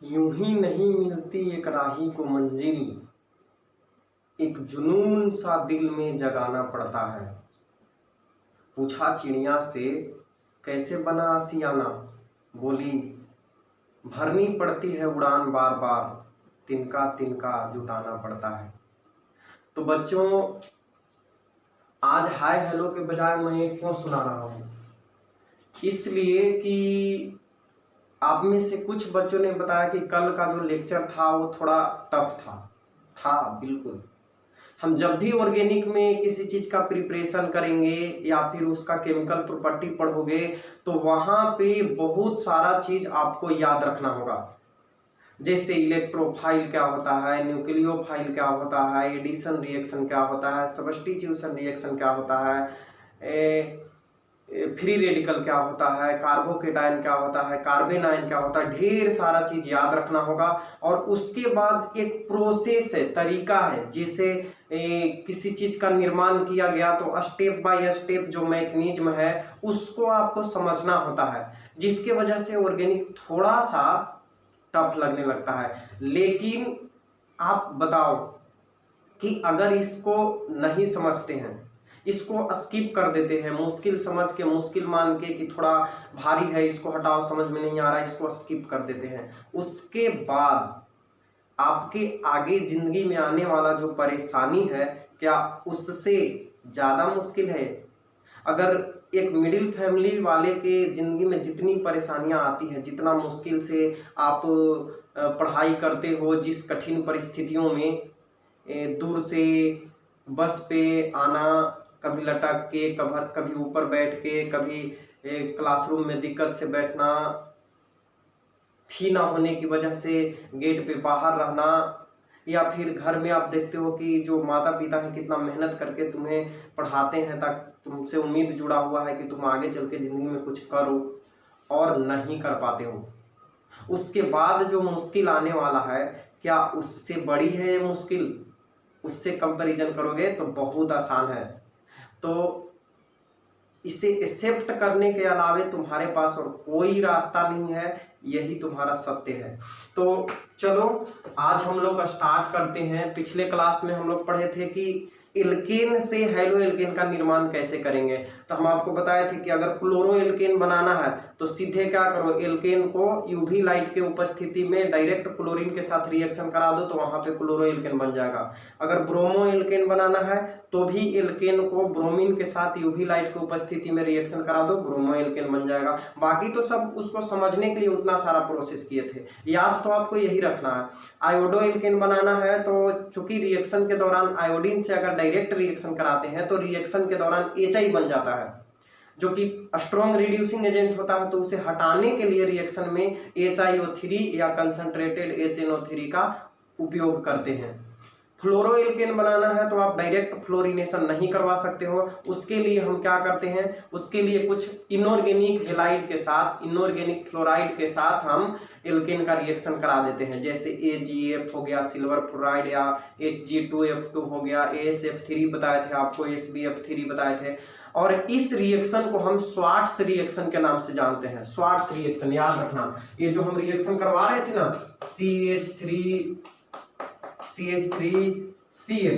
यूं ही नहीं मिलती एक राही को मंजिल, एक जुनून सा दिल में जगाना पड़ता है। पूछा चिड़िया से कैसे बना आशियाना, बोली भरनी पड़ती है उड़ान बार बार, तिनका तिनका जुटाना पड़ता है। तो बच्चों, आज हाय हेलो के बजाय मैं ये क्यों सुना रहा हूँ? इसलिए कि आप में से कुछ बच्चों ने बताया कि कल का जो लेक्चर था वो थोड़ा टफ था बिल्कुल। हम जब भी ऑर्गेनिक में किसी चीज का प्रिपरेशन करेंगे या फिर उसका केमिकल प्रॉपर्टी पढ़ोगे तो वहां पे बहुत सारा चीज आपको याद रखना होगा। जैसे इलेक्ट्रोफाइल क्या होता है, न्यूक्लियोफाइल क्या होता है, एडिशन रिएक्शन क्या होता है, सब्स्टिट्यूशन रिएक्शन क्या होता है, फ्री रेडिकल क्या होता है, कार्बोकेटाइन क्या होता है, कार्बन आयन क्या होता है, ढेर सारा चीज याद रखना होगा। और उसके बाद एक प्रोसेस है, तरीका है, जैसे किसी चीज का निर्माण किया गया तो स्टेप बाय स्टेप जो मैकेनिज्म है उसको आपको समझना होता है, जिसके वजह से ऑर्गेनिक थोड़ा सा टफ लगने लगता है। लेकिन आप बताओ कि अगर इसको नहीं समझते हैं, इसको स्किप कर देते हैं, मुश्किल समझ के, मुश्किल मान के कि थोड़ा भारी है, इसको हटाओ, समझ में नहीं आ रहा, इसको स्किप कर देते हैं, उसके बाद आपके आगे जिंदगी में आने वाला जो परेशानी है क्या उससे ज्यादा मुश्किल है? अगर एक मिडिल फैमिली वाले के जिंदगी में जितनी परेशानियां आती हैं, जितना मुश्किल से आप पढ़ाई करते हो, जिस कठिन परिस्थितियों में दूर से बस पे आना, कभी लटक के, कभी ऊपर बैठ के, कभी क्लासरूम में दिक्कत से बैठना, फी ना होने की वजह से गेट पे बाहर रहना, या फिर घर में आप देखते हो कि जो माता पिता हैं कितना मेहनत करके तुम्हें पढ़ाते हैं, ताकि तुमसे उम्मीद जुड़ा हुआ है कि तुम आगे चल के जिंदगी में कुछ करो, और नहीं कर पाते हो। उसके बाद जो मुश्किल आने वाला है, क्या उससे बड़ी है ये मुश्किल? उससे कंपैरिजन करोगे तो बहुत आसान है। तो इसे एक्सेप्ट करने के अलावे तुम्हारे पास और कोई रास्ता नहीं है, यही तुम्हारा सत्य है। तो चलो आज हम लोग स्टार्ट करते हैं। पिछले क्लास में हम लोग पढ़े थे कि एल्केन से हेलो एल्केन का निर्माण कैसे करेंगे। तो हम आपको बताए थे कि अगर क्लोरो एल्केन बनाना है तो सीधे क्या करो, एल्केन को यूवी लाइट के उपस्थिति में डायरेक्ट क्लोरीन के साथ रिएक्शन करा दो तो वहां पे क्लोरो एल्केन बन जाएगा। अगर ब्रोमो एल्केन बनाना है तो भी एल्केन को ब्रोमीन के साथ यूवी लाइट की उपस्थिति में रिएक्शन करा दो, ब्रोमो एल्केन बन जाएगा। बाकी तो सब उसको समझने के लिए उतना सारा प्रोसेस किए थे, याद तो आपको यही रखना है। आयोडो एल्केन बनाना है तो चूंकि रिएक्शन के दौरान आयोडीन से अगर डायरेक्ट रिएक्शन कराते हैं तो रिएक्शन के दौरान HI बन जाता है, जो कि स्ट्रॉन्ग रिड्यूसिंग एजेंट होता है। तो उसे हटाने के लिए रिएक्शन में HiO3 या कंसंट्रेटेड SnO3 का उपयोग करते हैं। फ्लोरो एल्केन बनाना है तो आप डायरेक्ट फ्लोरिनेशन नहीं करवा सकते हो, उसके लिए हम क्या करते हैं, उसके लिए कुछ इनऑर्गेनिक हेलाइड के साथ, इनऑर्गेनिक फ्लोराइड के साथ हम एल्केन का रिएक्शन करा देते हैं। जैसे AgF हो गया सिल्वर फ्लोराइड, या Hg2F2 हो गया, AsF3 बताए थे आपको, SbF3 बताए थे। और इस रिएक्शन को हम स्वार्ट्स रिएक्शन के नाम से जानते हैं। स्वार्ट्स रिएक्शन याद रखना, ये जो हम रिएक्शन करवा रहे थे ना, CH3Cl,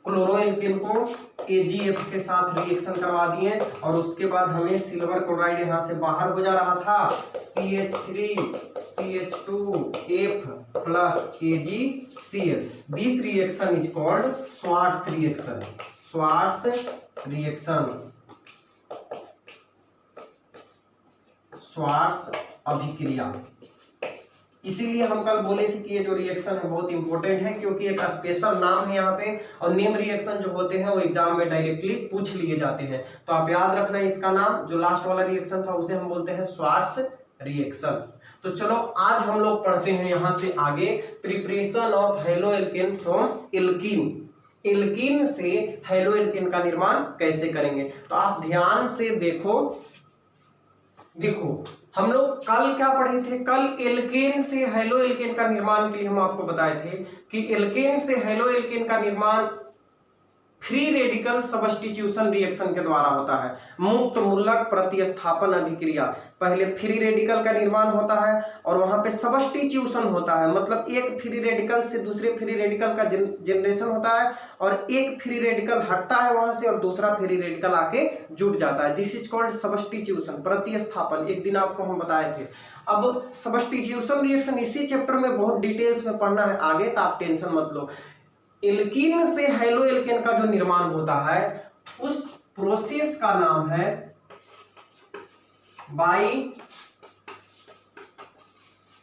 क्लोरो एल्केन को AgF के साथ रिएक्शन करवा दिए और उसके बाद हमें सिल्वर क्लोराइड यहां से बाहर हो जा रहा था, CH3CH2F plus AgCl। This reaction is called Swarts reaction. Swarts reaction, Swarts अभिक्रिया। इसीलिए हम कल बोले थे कि ये जो रिएक्शन है बहुत इंपॉर्टेंट है, क्योंकि एक स्पेशल नाम है यहाँ पे, और नेम रिएक्शन जो होते हैं वो एग्जाम में डायरेक्टली पूछ लिए जाते हैं। तो आप याद रखना इसका नाम, जो लास्ट वाला रिएक्शन था उसे हम बोलते हैं स्वार्ट्स रिएक्शन। तो चलो आज हम लोग पढ़ते हैं यहाँ से आगे, preparation of halo alkane from alkene. Alkene से हेलो एल्केन का निर्माण कैसे करेंगे? तो आप ध्यान से देखो हम लोग कल क्या पढ़े थे, कल एल्केन से हेलो एल्केन का निर्माण के लिए हम आपको बताए थे कि एल्केन से हेलो एल्केन का निर्माण फ्री रेडिकल सबस्टिट्यूशन रिएक्शन के द्वारा होता है। मुक्त मूलक प्रतिस्थापन अभिक्रिया, पहले फ्री रेडिकल का निर्माण होता है और वहां पे सबस्टिट्यूशन होता है, मतलब एक फ्री रेडिकल से दूसरे फ्री रेडिकल का जनरेशन होता है और एक फ्री रेडिकल हटता है वहां से और दूसरा फ्री रेडिकल आके जुड़ जाता है। दिस इज कॉल्ड सबस्टिट्यूशन, प्रतिस्थापन। एक दिन आपको हम बताए थे। अब सबस्टिट्यूशन रिएक्शन इसी चैप्टर में बहुत डिटेल्स में पढ़ना है आगे, तो आप टेंशन मत लो। एल्कीन से हेलो एल्केन का जो निर्माण होता है उस प्रोसेस का नाम है by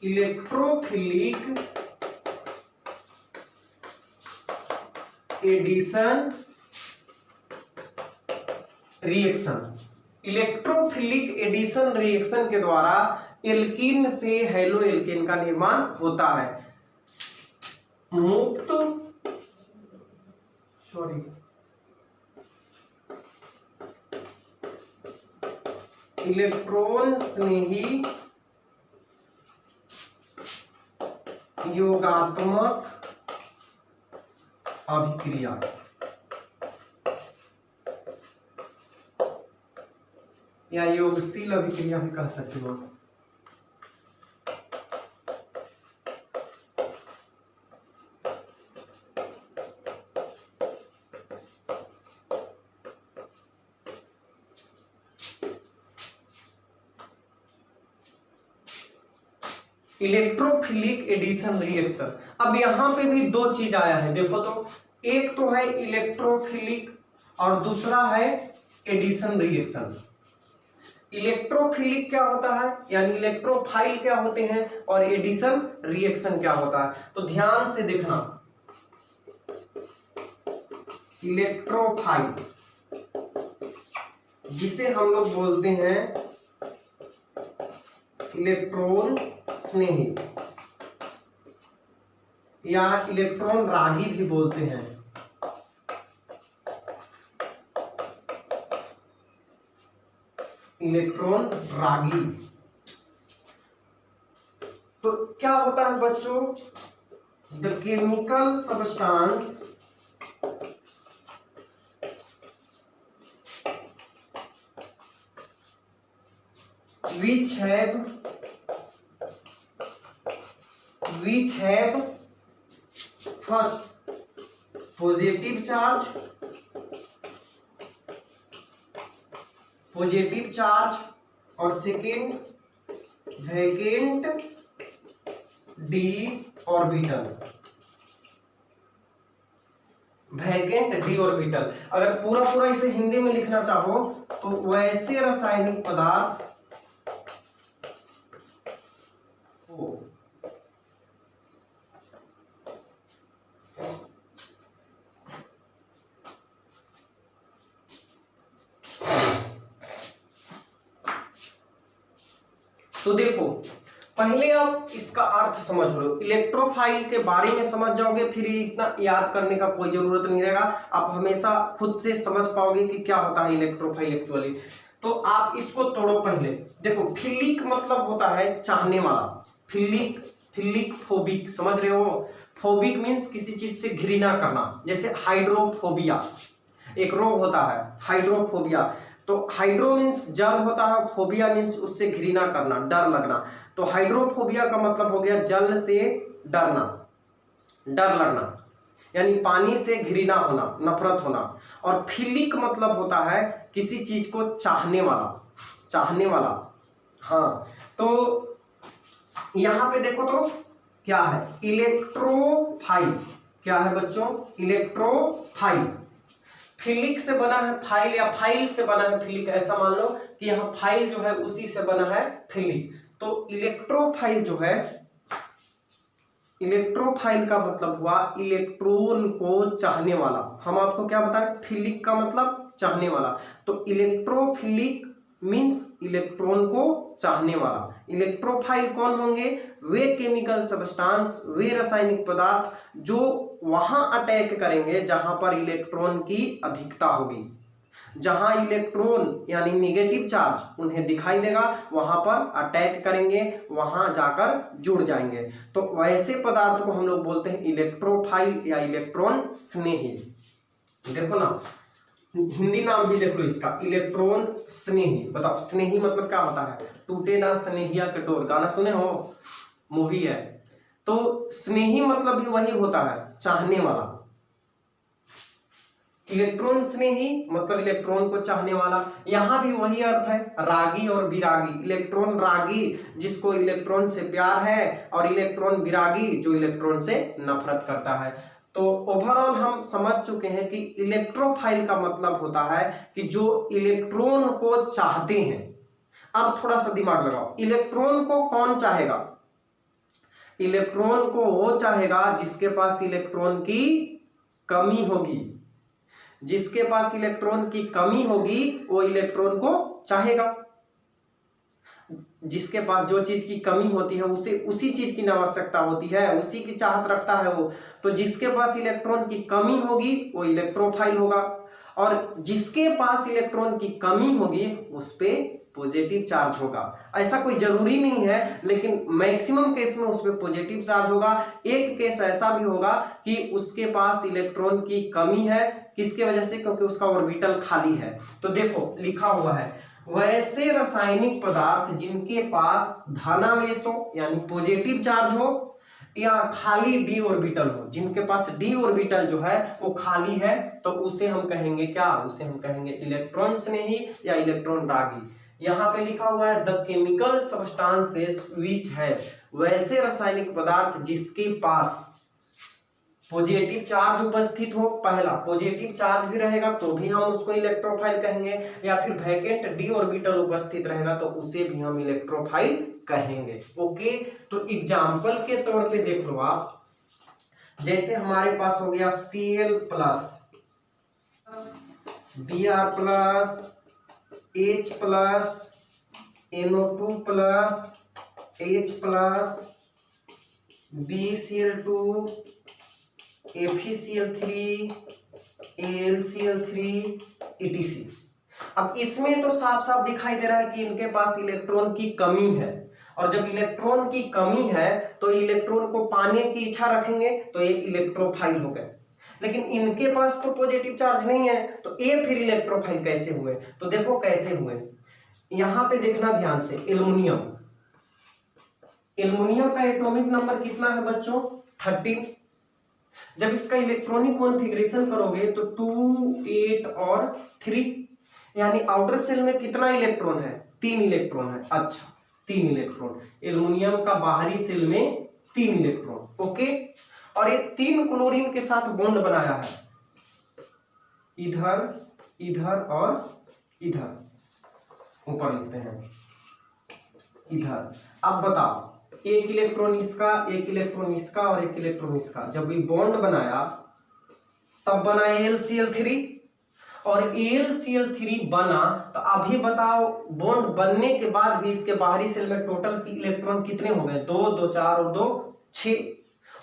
electrophilic addition reaction. Electrophilic addition reaction के द्वारा एल्कीन से हेलो एल्केन का निर्माण होता है। मुक्त इलेक्ट्रॉन स्नेही योगात्मक अभिक्रिया, या योगशील अभिक्रिया भी कह सकते हो। Electrophilic addition reaction. अब यहां पे भी दो चीज आया है, देखो तो, एक तो है इलेक्ट्रोफिलिक और दूसरा है एडिशन रिएक्शन। इलेक्ट्रोफिलिक क्या होता है, यानी इलेक्ट्रोफाइल क्या होते हैं, और एडिशन रिएक्शन क्या होता है। तो ध्यान से देखना, इलेक्ट्रोफाइल जिसे हम लोग बोलते हैं इलेक्ट्रॉन स्नेही या इलेक्ट्रॉन रागी भी बोलते हैं। इलेक्ट्रॉन रागी। तो क्या होता है बच्चों, the chemical substance which have first positive charge और second vacant d orbital. Vacant d orbital, अगर पूरा इसे हिंदी में लिखना चाहो तो वैसे रासायनिक पदार्थ तो देखो, पहले आप इसका अर्थ समझ लो, इलेक्ट्रोफाइल के बारे में समझ जाओगे, फिर इतना याद करने का कोई जरूरत नहीं रहेगा, आप हमेशा खुद से समझ पाओगे कि क्या होता है इलेक्ट्रोफाइल एक्चुअली। तो आप इसको तोड़ो पहले। देखो, फिलिक मतलब होता है चाहने वाला, फिलिक फोबिक, समझ रहे हो। फोबिक मीन्स किसी चीज से घृणा करना, जैसे हाइड्रोफोबिया एक रोग होता है, हाइड्रोफोबिया। तो हाइड्रो मीन्स जल होता है, फोबिया मीन्स उससे घृणा करना, डर लगना। तो हाइड्रोफोबिया का मतलब हो गया जल से डरना, डर लगना, यानी पानी से घृणा होना, नफरत होना। और फिलिक मतलब होता है किसी चीज को चाहने वाला। हाँ, तो यहां पे देखो तो क्या है, इलेक्ट्रोफाइल। क्या है बच्चों, इलेक्ट्रोफाइल। फिलिक से बना है फाइल, या फाइल से बना है फिलिक, ऐसा मान लो कि यहाँ फाइल जो है उसी से बना है फिलिक। तो इलेक्ट्रोफाइल जो है, इलेक्ट्रोफाइल का मतलब हुआ इलेक्ट्रॉन को चाहने वाला। हम आपको क्या बताएं, फिलिक का मतलब चाहने वाला। तो इलेक्ट्रोफिलिक मीन्स इलेक्ट्रॉन को चाहने वाला। इलेक्ट्रोफाइल कौन होंगे, वे केमिकल सब्सटेंस, वे रासायनिक पदार्थ जो वहां अटैक करेंगे जहां पर इलेक्ट्रॉन की अधिकता होगी। जहां इलेक्ट्रॉन यानी नेगेटिव चार्ज उन्हें दिखाई देगा, वहां पर अटैक करेंगे, वहां जाकर जुड़ जाएंगे। तो वैसे पदार्थ को हम लोग बोलते हैं इलेक्ट्रोफाइल या इलेक्ट्रॉन स्नेही। देखो ना, हिंदी नाम भी देख लो इसका, इलेक्ट्रॉन स्नेही। बताओ स्नेही मतलब क्या होता है? टूटे ना स्नेहिया के डोर, गाना सुने हो, मूवी है। तो स्नेही मतलब भी वही होता है, चाहने वाला। इलेक्ट्रॉन स्नेही मतलब इलेक्ट्रॉन को चाहने वाला। यहां भी वही अर्थ है, रागी और विरागी। इलेक्ट्रॉन रागी जिसको इलेक्ट्रॉन से प्यार है, और इलेक्ट्रॉन विरागी जो इलेक्ट्रॉन से नफरत करता है। तो ओवरऑल हम समझ चुके हैं कि इलेक्ट्रोफाइल का मतलब होता है कि जो इलेक्ट्रॉन को चाहते हैं। अब थोड़ा सा दिमाग लगाओ, इलेक्ट्रॉन को कौन चाहेगा? इलेक्ट्रॉन को वो चाहेगा जिसके पास इलेक्ट्रॉन की कमी होगी। जिसके पास इलेक्ट्रॉन की कमी होगी वो इलेक्ट्रॉन को चाहेगा। जिसके पास जो चीज की कमी होती है उसे उसी चीज की आवश्यकता होती है, उसी की चाहत रखता है वो। तो जिसके पास इलेक्ट्रॉन की कमी होगी वो इलेक्ट्रोफाइल होगा, और जिसके पास इलेक्ट्रॉन की कमी होगी उस पे पॉजिटिव चार्ज होगा। ऐसा कोई जरूरी नहीं है, लेकिन मैक्सिमम केस में उस पे पॉजिटिव चार्ज होगा। एक केस ऐसा भी होगा कि उसके पास इलेक्ट्रॉन की कमी है, किसके वजह से? क्योंकि उसका ऑर्बिटल खाली है। तो देखो लिखा हुआ है, वैसे रासायनिक पदार्थ जिनके पास धनावेश हो यानी पॉजिटिव चार्ज हो, या खाली डी ऑर्बिटल हो, जिनके पास डी ऑर्बिटल जो है वो खाली है, तो उसे हम कहेंगे क्या? उसे हम कहेंगे इलेक्ट्रॉन स्नेही या इलेक्ट्रॉन रागी। यहाँ पे लिखा हुआ है द केमिकल सब्सटेंसेस विच है, वैसे रासायनिक पदार्थ जिसके पास पॉजिटिव चार्ज उपस्थित हो। पहला पॉजिटिव चार्ज भी रहेगा तो भी हम उसको इलेक्ट्रोफाइल कहेंगे, या फिर वैकेंट डी ऑर्बिटल उपस्थित रहेगा तो उसे भी हम इलेक्ट्रोफाइल कहेंगे। ओके, तो एग्जांपल के तौर पे देख लो आप, जैसे हमारे पास हो गया Cl plus, Br plus, H plus, NO2 plus, H plus, BCl2, FeCl3, AlCl3 etc। अब इसमें तो साफ साफ दिखाई दे रहा है कि इनके पास इलेक्ट्रॉन की कमी है, और जब इलेक्ट्रॉन की कमी है तो इलेक्ट्रॉन को पाने की इच्छा रखेंगे तो ये इलेक्ट्रोफाइल हो गए। लेकिन इनके पास तो पॉजिटिव चार्ज नहीं है, तो ये फिर इलेक्ट्रोफाइल कैसे हुए? तो देखो कैसे हुए, यहां पे देखना ध्यान से। एल्युमिनियम, एल्युमिनियम का एटॉमिक नंबर कितना है बच्चों? 13। जब इसका इलेक्ट्रॉनिक कॉन्फ़िगरेशन करोगे तो 2, 8 और 3, यानी आउटर सेल में कितना इलेक्ट्रॉन है? 3 इलेक्ट्रॉन है। अच्छा, 3 इलेक्ट्रॉन। एल्युमिनियम का बाहरी सेल में 3 इलेक्ट्रॉन। ओके, और ये 3 क्लोरीन के साथ बॉन्ड बनाया है, इधर, इधर और इधर। ऊपर लिखते हैं इधर। अब बताओ, एक इलेक्ट्रॉन इसका, एक इलेक्ट्रॉन इसका और एक इलेक्ट्रॉन इसका, जब ये बॉन्ड बनाया तब बना AlCl3, और AlCl3 बना तो अभी बताओ बॉन्ड बनने के बाद भी इसके बाहरी सेल में टोटल इलेक्ट्रॉन कितने हो गए? 2, 2, 4 और 2, 6।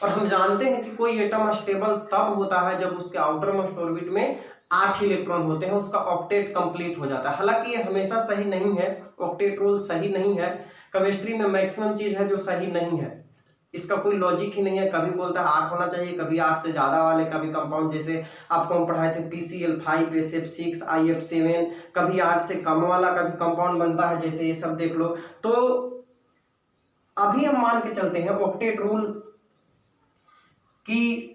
और हम जानते हैं कि कोई एटम स्टेबल तब होता है जब उसके आउटर मोस्ट ऑर्बिट में 8 इलेक्ट्रॉन होते हैं, उसका ऑक्टेट कंप्लीट हो जाता है। हालांकि ये हमेशा सही नहीं है, ऑक्टेट रूल सही नहीं है। केमिस्ट्री में मैक्सिमम चीज है जो सही नहीं है, इसका कोई लॉजिक ही नहीं है। कभी बोलता है 8 होना चाहिए, कभी 8 से ज्यादा वाले कभी कंपाउंड, जैसे आपको हम पढ़ाए थे PCl5, SF6, IF7, कभी 8 से कम वाला कभी कंपाउंड बनता है, जैसे ये सब देख लो। तो अभी हम मान के चलते हैं ऑक्टेट रूल कि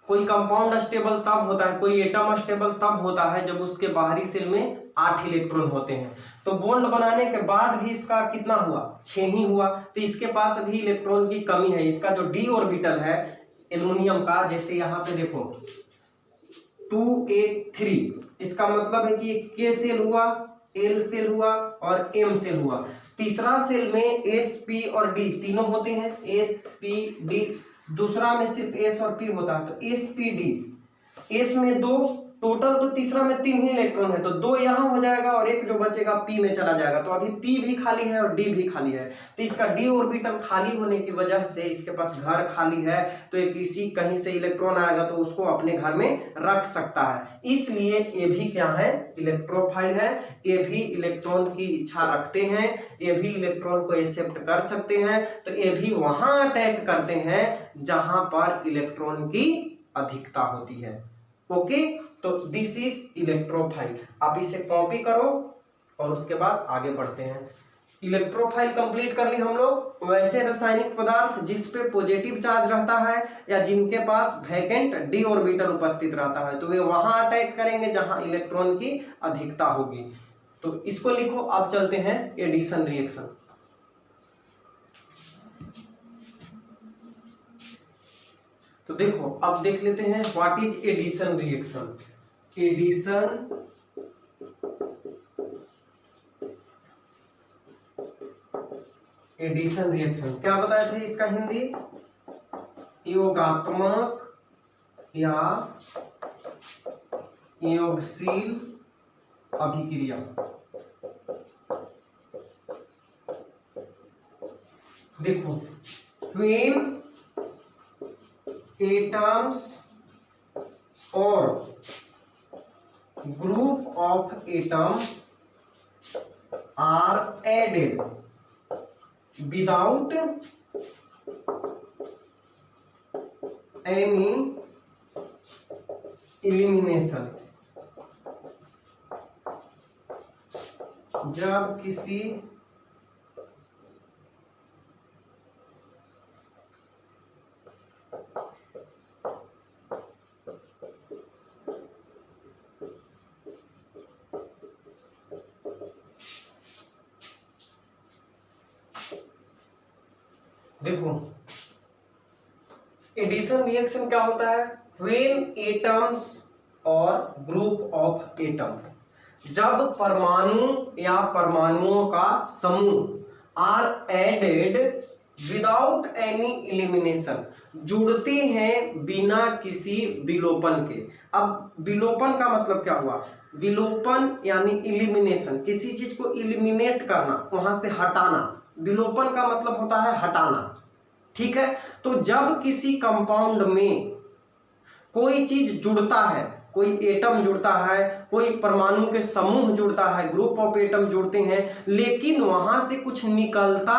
कोई कंपाउंड स्टेबल तब होता है, कोई एटम स्टेबल तब होता है जब उसके बाहरी सेल में 8 इलेक्ट्रॉन होते हैं। तो बॉन्ड बनाने के बाद भी इसका कितना हुआ? 6 ही हुआ। तो इसके पास अभी इलेक्ट्रॉन की कमी है। इसका जो डी ऑर्बिटल है एल्युमिनियम का, जैसे यहाँ पे देखो 2, 8, 3, इसका मतलब है कि K सेल हुआ, L सेल हुआ और M सेल हुआ। तीसरा सेल में SP और D तीनों होते हैं, SPD। दूसरा में सिर्फ S और P होता है, तो SPD। S में 2, टोटल तो तीसरा में 3 ही इलेक्ट्रॉन है, तो 2 यहाँ हो जाएगा और एक जो बचेगा P में चला जाएगा। तो अभी P भी खाली है और D भी खाली है। तो इसका D ऑर्बिटल खाली होने की वजह से इसके पास घर खाली है, तो एक किसी कहीं से इलेक्ट्रॉन आएगा तो उसको अपने घर में रख सकता है। इसलिए ये भी क्या है? इलेक्ट्रोफाइल है। ये भी इलेक्ट्रॉन की इच्छा रखते हैं, ये भी इलेक्ट्रॉन को एक्सेप्ट कर सकते हैं। तो ये भी वहां अटैक करते हैं जहां पर इलेक्ट्रॉन की अधिकता होती है। ओके, तो दिस इज इलेक्ट्रोफाइल। आप इसे कॉपी करो और उसके बाद आगे बढ़ते हैं। इलेक्ट्रोफाइल कंप्लीट कर ली हम लोग। वैसे रासायनिक पदार्थ जिस पे पॉजिटिव चार्ज रहता है या जिनके पास वैकेंट डी ऑर्बिटल उपस्थित रहता है, तो वे वहां अटैक करेंगे जहां इलेक्ट्रॉन की अधिकता होगी। तो इसको लिखो। अब चलते हैं एडिशन रिएक्शन। तो देखो, अब देख लेते हैं what is addition reaction. Addition reaction क्या बताए थे इसका हिंदी? योगात्मक या योगशील अभिक्रिया। देखो, व्हेन एटम्स और group of atom are added without any elimination, जब किसी देखो, एडिशन रिएक्शन क्या होता है? व्हेन एटम्स और ग्रुप ऑफ एटम, जब परमाणु या परमाणुओं का समूह are added without any elimination, जुड़ते हैं बिना किसी विलोपन के। अब विलोपन का मतलब क्या हुआ? विलोपन यानी इलिमिनेशन, किसी चीज को इलिमिनेट करना, वहां से हटाना। विलोपन का मतलब होता है हटाना, ठीक है। तो जब किसी कंपाउंड में कोई चीज जुड़ता है, कोई एटम जुड़ता है, कोई परमाणु के समूह जुड़ता है, ग्रुप ऑफ एटम जुड़ते हैं, लेकिन वहां से कुछ निकलता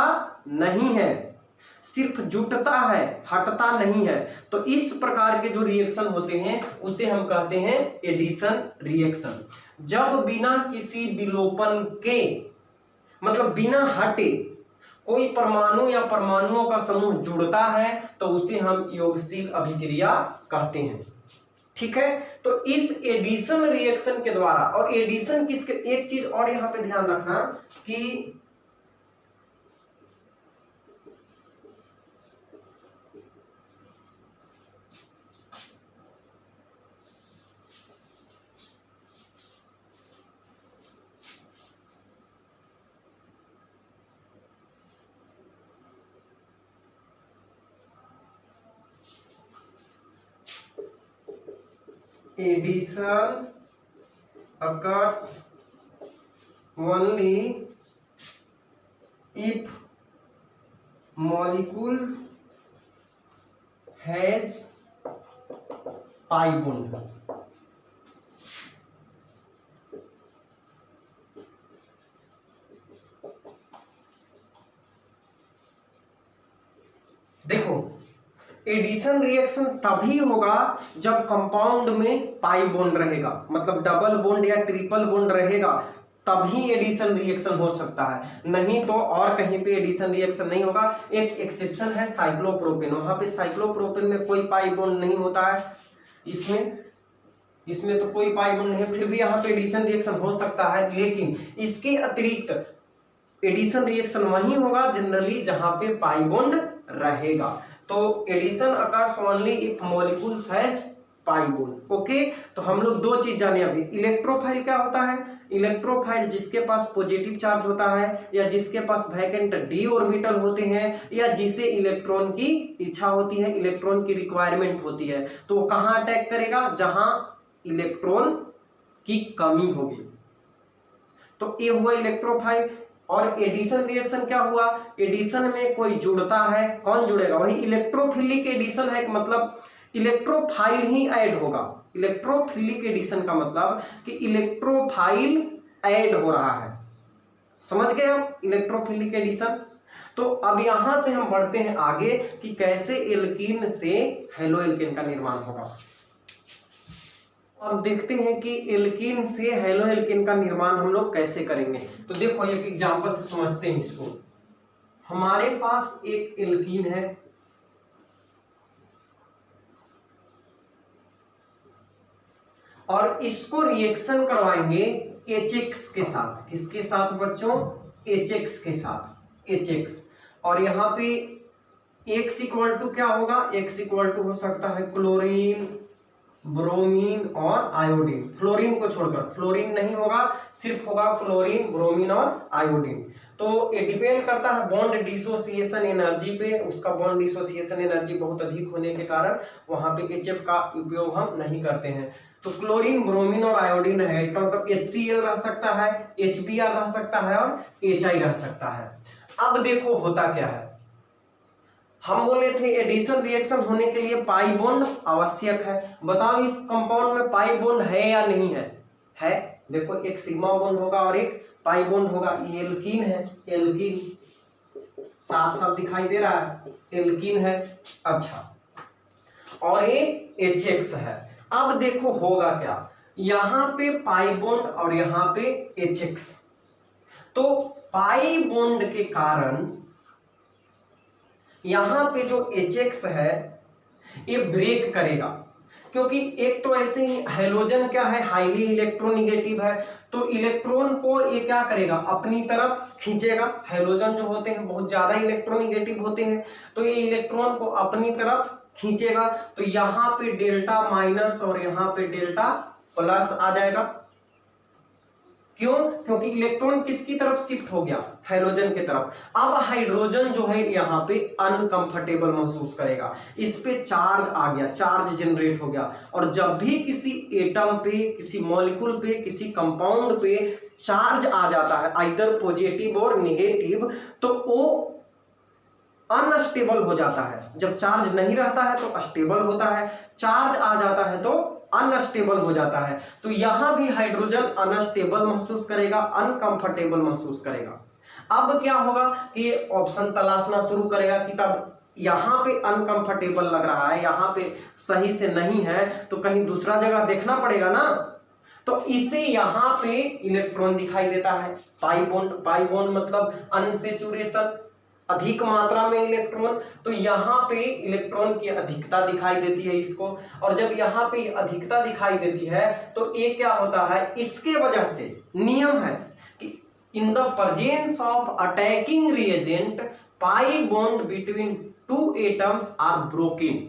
नहीं है, सिर्फ जुटता है, हटता नहीं है, तो इस प्रकार के जो रिएक्शन होते हैं उसे हम कहते हैं एडिशन रिएक्शन। जब बिना किसी विलोपन के, मतलब बिना हटे, कोई परमाणु या परमाणुओं का समूह जुड़ता है तो उसे हम योगशील अभिक्रिया कहते हैं, ठीक है। तो इस एडिशन रिएक्शन के द्वारा, और एडिशन किसके, एक चीज और यहां पे ध्यान रखना कि addition occurs only if molecule has pi bond। देखो, एडिशन रिएक्शन तभी होगा जब कंपाउंड में पाई बॉन्ड रहेगा, मतलब डबल बॉन्ड या ट्रिपल बॉन्ड रहेगा, तभी एडिशन रिएक्शन हो सकता है, नहीं तो और कहीं पे एडिशन रिएक्शन नहीं होगा। एक एक्सेप्शन है साइक्लोप्रोपेन, वहां पे साइक्लोप्रोपेन में कोई पाई बॉन्ड नहीं होता है, इसमें तो कोई पाई बॉन्ड नहीं है, फिर भी यहाँ पे एडिशन रिएक्शन हो सकता है। लेकिन इसके अतिरिक्त एडिशन रिएक्शन वही होगा जनरली जहां पे पाई बॉन्ड रहेगा। तो addition occurs only if molecules has pi bond. Okay, तो हम लोग दो चीज जाने अभी। इलेक्ट्रोफाइल क्या होता है? इलेक्ट्रोफाइल जिसके पास पॉजिटिव चार्ज होता है या जिसके पास वैकेंट डी ऑर्बिटल होते हैं या जिसे इलेक्ट्रॉन की इच्छा होती है, इलेक्ट्रॉन की रिक्वायरमेंट होती है, तो कहां अटैक करेगा? जहां इलेक्ट्रॉन की कमी होगी। तो ये हुआ इलेक्ट्रोफाइल। और एडिशन रिएक्शन क्या हुआ? एडिशन में कोई जुड़ता है, कौन जुड़ेगा? वही इलेक्ट्रोफिलिक एडिशन है, मतलब इलेक्ट्रोफाइल ही ऐड होगा। इलेक्ट्रोफिलिक एडिशन का मतलब कि इलेक्ट्रोफाइल ऐड हो रहा है, समझ गए आप? Electrophilic addition. तो अब यहां से हम बढ़ते हैं आगे कि कैसे एल्कीन से हेलो एल्केन का निर्माण होगा। अब देखते हैं कि एल्कीन से हेलो एल्कीन का निर्माण हम लोग कैसे करेंगे। तो देखो एक एग्जांपल से समझते हैं इसको। हमारे पास एक एल्कीन है और इसको रिएक्शन करवाएंगे HX के साथ। किसके साथ बच्चों? HX के साथ, HX। और यहाँ पे X इक्वल टू क्या होगा? X इक्वल टू हो सकता है क्लोरीन, ब्रोमीन और आयोडीन। फ्लोरीन को छोड़कर, फ्लोरीन नहीं होगा, सिर्फ होगा क्लोरीन, ब्रोमीन और आयोडीन। तो ये डिपेंड करता है बॉन्ड डिसोसिएशन एनर्जी पे। उसका बॉन्ड डिसोसिएशन एनर्जी बहुत अधिक होने के कारण वहां पे HF का उपयोग हम नहीं करते हैं। तो क्लोरीन, ब्रोमीन और आयोडीन है, इसका मतलब HCl रह सकता है, HBr रह सकता है और HI रह सकता है। अब देखो होता क्या है, हम बोले थे एडिशन रिएक्शन होने के लिए पाई बॉन्ड आवश्यक है। बताओ इस कंपाउंड में पाई बॉन्ड है या नहीं है? है। देखो एक सिग्मा बॉन्ड होगा और एक पाई बॉन्ड होगा। ये एल्कीन है, एल्कीन साफ साफ दिखाई दे रहा है, एल्कीन है। अच्छा, और ये HX है। अब देखो होगा क्या, यहां पे पाई बॉन्ड और यहां पे HX। तो पाई बॉन्ड के कारण यहां पे जो HX है ये ब्रेक करेगा, क्योंकि एक तो ऐसे ही हैलोजन क्या है, हाईली इलेक्ट्रोनिगेटिव है। तो इलेक्ट्रॉन को ये क्या करेगा, अपनी तरफ खींचेगा। हैलोजन जो होते हैं बहुत ज्यादा इलेक्ट्रोनिगेटिव होते हैं, तो ये इलेक्ट्रॉन को अपनी तरफ खींचेगा। तो यहाँ पे डेल्टा माइनस और यहाँ पे डेल्टा प्लस आ जाएगा। क्यों? क्योंकि इलेक्ट्रॉन किसकी तरफ शिफ्ट हो गया? हाइड्रोजन की तरफ। अब हाइड्रोजन जो है यहाँ पे अनकंफर्टेबल महसूस करेगा, इस पे चार्ज आ गया, चार्ज जनरेट हो गया। और जब भी किसी एटम पे, किसी मॉलिक्यूल पे, किसी कंपाउंड पे चार्ज आ जाता है, आइदर पॉजिटिव और नेगेटिव, तो वो अनस्टेबल हो जाता है। जब चार्ज नहीं रहता है तो स्टेबल होता है, चार्ज आ जाता है तो अनस्टेबल हो जाता है। तो यहां भी हाइड्रोजन अनस्टेबल महसूस करेगा, अनकंफर्टेबल महसूस करेगा। अब क्या होगा कि ये ऑप्शन तलाशना शुरू करेगा कि तब यहां पे अनकंफर्टेबल लग रहा है, यहां पे सही से नहीं है, तो कहीं दूसरा जगह देखना पड़ेगा ना। तो इसे यहां पे इलेक्ट्रॉन दिखाई देता है, पाई बॉन्ड। पाई बॉन्ड मतलब अनसेचुरेशन, अधिक मात्रा में इलेक्ट्रॉन। तो यहाँ पे इलेक्ट्रॉन की अधिकता दिखाई देती है इसको। और जब यहाँ पे अधिकता दिखाई देती है तो ये क्या होता है, इसके वजह से नियम है कि in the presence of attacking reagent pi bond between two atoms are broken.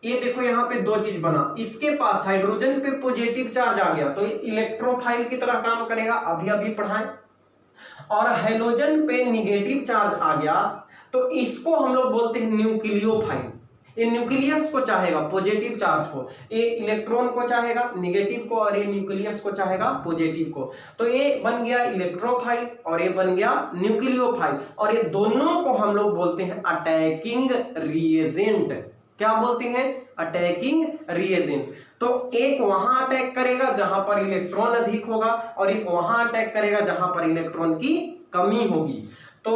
ये देखो यहाँ पे दो चीज बना, इसके पास हाइड्रोजन पे पॉजिटिव चार्ज आ गया तो ये इलेक्ट्रोफाइल की तरह काम करेगा, अभी अभी पढ़ाएं। और हाइड्रोजन पे निगेटिव चार्ज आ गया तो इसको हम लोग बोलते हैं न्यूक्लियोफाइल। ये न्यूक्लियस को चाहेगा पॉजिटिव चार्ज को, ये इलेक्ट्रॉन को चाहेगा नेगेटिव को, और ये न्यूक्लियस को चाहेगा पॉजिटिव को। तो ये बन गया इलेक्ट्रोफाइल और ये बन गया न्यूक्लियोफाइल। और ये दोनों को हम लोग बोलते हैं अटैकिंग रिएजेंट। क्या बोलते हैं? Attacking reagent. तो एक वहां अटैक करेगा जहां पर इलेक्ट्रॉन अधिक होगा और एक वहां अटैक करेगा जहां पर इलेक्ट्रॉन की कमी होगी। तो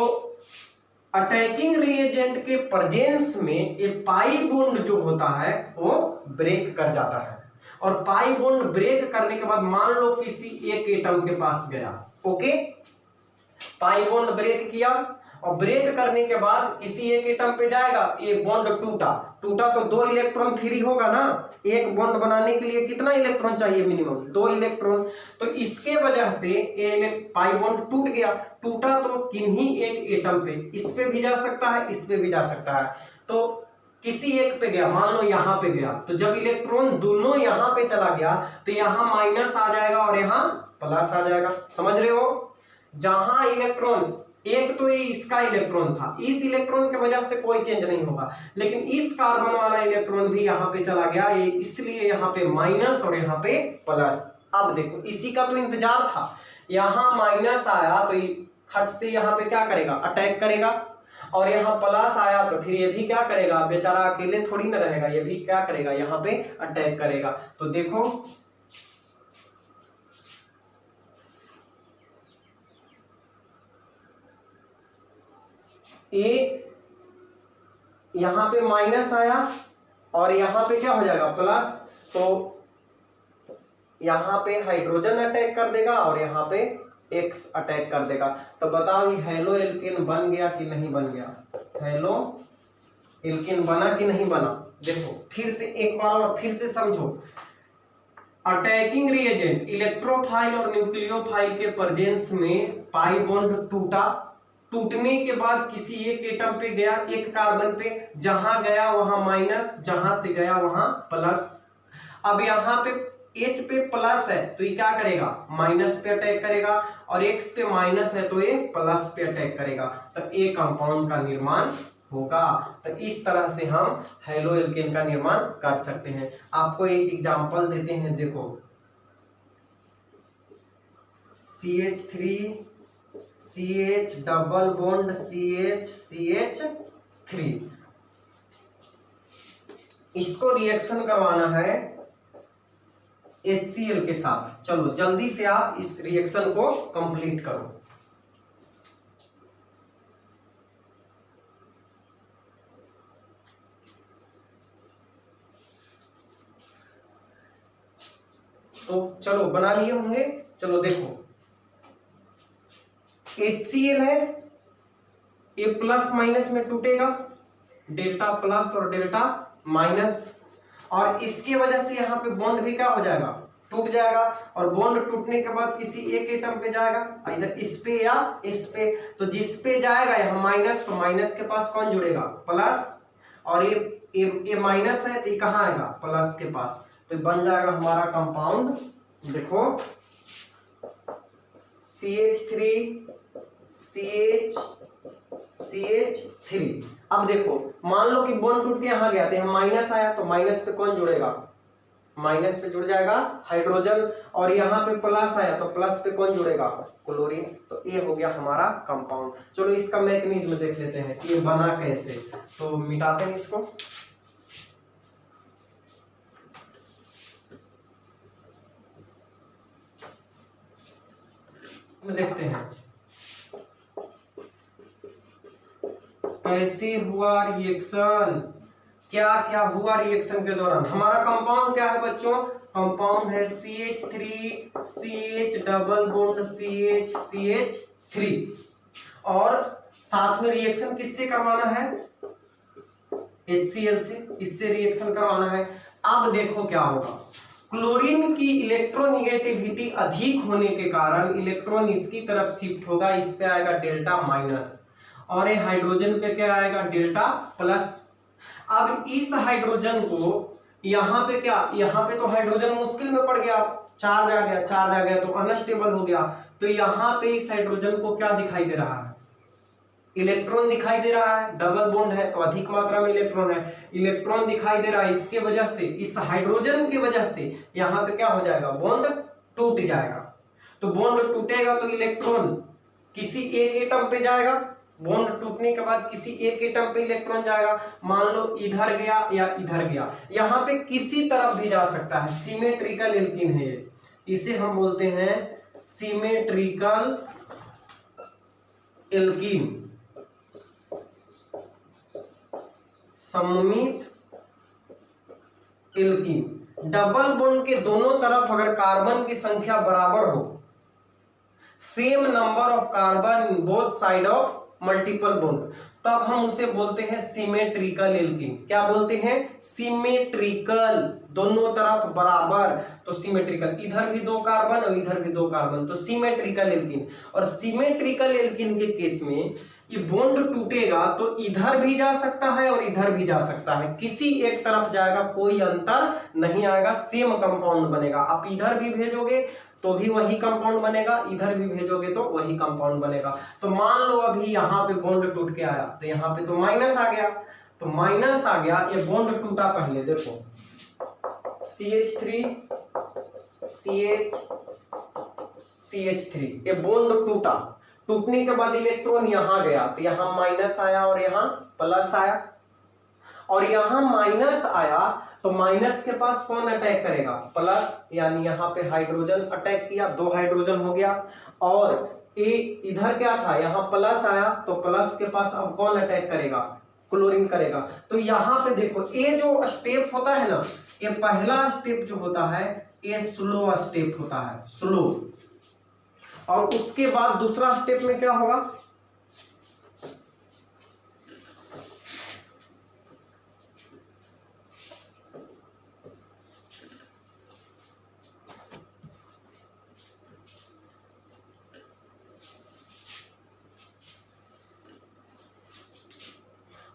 अटैकिंग रिएजेंट के प्रेजेंस में ये पाई बॉन्ड जो होता है वो ब्रेक कर जाता है। और पाई बॉन्ड ब्रेक करने के बाद मान लो किसी एक एटम के पास गया, ओके, पाई बॉन्ड ब्रेक किया और ब्रेक करने के बाद किसी एक एटम पे जाएगा, एक बॉन्ड टूटा, टूटा तो दो इलेक्ट्रॉन फ्री होगा ना। एक बॉन्ड बनाने के लिए कितना इलेक्ट्रॉन चाहिए? मिनिमम दो इलेक्ट्रॉन। तो इसके वजह से एक पाई बॉन्ड टूट गया, टूटा तो किन्हीं एक एटम पे, इस पे भी जा सकता है, इस पे भी जा सकता है। तो किसी एक पे गया, मान लो यहां पे गया, तो जब इलेक्ट्रॉन दोनों यहां पे चला गया तो यहां माइनस आ जाएगा और यहां प्लस आ जाएगा। समझ रहे हो? जहां इलेक्ट्रॉन, एक तो ये इसका इलेक्ट्रॉन था, इस इलेक्ट्रॉन की वजह से कोई चेंज नहीं होगा, लेकिन इस कार्बन वाला इलेक्ट्रॉन भी यहां पे चला गया, ये इसलिए यहां पे माइनस और यहां पे प्लस। अब देखो इसी का तो इंतजार था, यहां माइनस आया तो खट से यहां पे क्या करेगा? अटैक करेगा। और यहां प्लस आया तो फिर ये भी क्या करेगा? बेचारा अकेले थोड़ी ना रहेगा, ये भी क्या करेगा? यहां पे अटैक करेगा। तो देखो ये यहां पे माइनस आया और यहां पे क्या हो जाएगा? प्लस। तो यहाँ पे हाइड्रोजन अटैक कर देगा और यहाँ पे X अटैक कर देगा। तो बताओ ये हेलो एल्केन बन गया कि नहीं बन गया? हेलो एल्केन बना कि नहीं बना? देखो फिर से एक बार और फिर से समझो। अटैकिंग रिएजेंट इलेक्ट्रोफाइल और न्यूक्लियोफाइल के प्रेजेंस में पाई बॉन्ड टूटा, टूटने के बाद किसी एक एटम पे गया, एक कार्बन पे, जहां गया वहां माइनस, जहां से गया वहां प्लस। अब यहाँ पे H पे प्लस है तो ये क्या करेगा? माइनस पे अटैक करेगा, और X पे माइनस है तो ये प्लस पे अटैक करेगा, तो ए कंपाउंड का निर्माण होगा। तो इस तरह से हम हेलो एल्केन का निर्माण कर सकते हैं। आपको एक एग्जांपल देते हैं, देखो CH3 CH double bond CH CH3, इसको रिएक्शन करवाना है HCl के साथ। चलो जल्दी से आप इस रिएक्शन को कंप्लीट करो। तो चलो बना लिए होंगे। चलो देखो HCl है, ये प्लस माइनस में टूटेगा, डेल्टा प्लस और डेल्टा माइनस, और इसके वजह से यहाँ पे बॉन्ड भी क्या हो जाएगा? टूट जाएगा। और बॉन्ड टूटने के बाद किसी एक एटम पे जाएगा, इधर इस पे या इस पे, तो जिस पे जाएगा यहाँ माइनस, तो माइनस के पास कौन जुड़ेगा? प्लस, और ये माइनस है तो ये कहाँ आएगा? प्लस के पास, तो बन जाएगा हमारा कंपाउंड। देखो CH3 CH3। अब देखो मान लो कि बॉन्ड टूट के यहां गया, तो यहां माइनस आया, तो माइनस पे कौन जुड़ेगा? माइनस पे जुड़ जाएगा हाइड्रोजन, और यहाँ पे प्लस आया तो प्लस पे कौन जुड़ेगा? क्लोरीन। तो ये हो गया हमारा कंपाउंड। चलो इसका मैकेनिज्म देख लेते हैं कि ये बना कैसे। तो मिटाते हैं इसको। देखते हैं कैसे हुआ रिएक्शन, क्या क्या हुआ रिएक्शन के दौरान। हमारा कंपाउंड क्या है बच्चों? कंपाउंड है CH3 CH double bond CH CH3, और साथ में रिएक्शन किससे करवाना है? HCl से, इससे रिएक्शन करवाना है। अब देखो क्या होगा, क्लोरीन की इलेक्ट्रोनिगेटिविटी अधिक होने के कारण इलेक्ट्रॉन इसकी तरफ शिफ्ट होगा, इस पे आएगा डेल्टा माइनस, और ये हाइड्रोजन पे क्या आएगा? Delta plus. अब इस हाइड्रोजन को यहाँ पे क्या, यहाँ पे तो हाइड्रोजन मुश्किल में पड़ गया, चार्ज आ गया, चार्ज आ गया तो अनस्टेबल हो गया, तो यहाँ पे इस हाइड्रोजन को क्या दिखाई दे रहा है? इलेक्ट्रॉन दिखाई दे रहा है, डबल बॉन्ड है तो अधिक मात्रा में इलेक्ट्रॉन है, इलेक्ट्रॉन दिखाई दे रहा है। इसके वजह से, इस हाइड्रोजन की वजह से यहाँ पे क्या हो जाएगा? बॉन्ड टूट जाएगा। तो बॉन्ड टूटेगा तो इलेक्ट्रॉन किसी एक एटम पे जाएगा, बॉन्ड टूटने के बाद किसी एक एटम पे इलेक्ट्रॉन जाएगा, मान लो इधर गया या इधर गया, यहाँ पे किसी तरफ भी जा सकता है। सिमेट्रिकल एल्कीन है ये, इसे हम बोलते हैं सिमेट्रिकल एल्कीन, सममित एल्कीन। डबल बॉन्ड के दोनों तरफ अगर कार्बन की संख्या बराबर हो, same number of carbon in both side of multiple bond, तब हम उसे बोलते हैं सिमेट्रिकल एल्कीन। क्या बोलते हैं? सिमेट्रिकल, दोनों तरफ बराबर, तो सिमेट्रिकल, इधर भी दो कार्बन और इधर भी दो कार्बन, तो सिमेट्रिकल एल्कीन। और सिमेट्रिकल एल्कीन के केस में ये बॉन्ड टूटेगा तो इधर भी जा सकता है और इधर भी जा सकता है, किसी एक तरफ जाएगा, कोई अंतर नहीं आएगा, सेम कंपाउंड बनेगा। आप इधर भी भेजोगे तो भी वही कंपाउंड बनेगा, इधर भी भेजोगे तो वही कंपाउंड बनेगा। तो मान लो अभी यहाँ पे बॉन्ड टूट के आया तो यहाँ पे तो माइनस आ गया, तो माइनस आ गया, ये बॉन्ड टूटा पहले, देखो CH3 CH3, ये बॉन्ड टूटा, टूटने के बाद इलेक्ट्रॉन यहाँ गया तो यहाँ माइनस आया और यहाँ प्लस आया, और यहाँ माइनस आया तो माइनस के पास कौन अटैक करेगा? प्लस, यानी यहाँ पे हाइड्रोजन अटैक किया, दो हाइड्रोजन हो गया, और ए इधर क्या था? यहाँ प्लस आया तो प्लस के पास अब कौन अटैक करेगा? क्लोरीन करेगा। तो यहाँ पे देखो ये जो स्टेप होता है ना, ये पहला स्टेप जो होता है ये स्लो स्टेप होता है, स्लो। और उसके बाद दूसरा स्टेप में क्या होगा,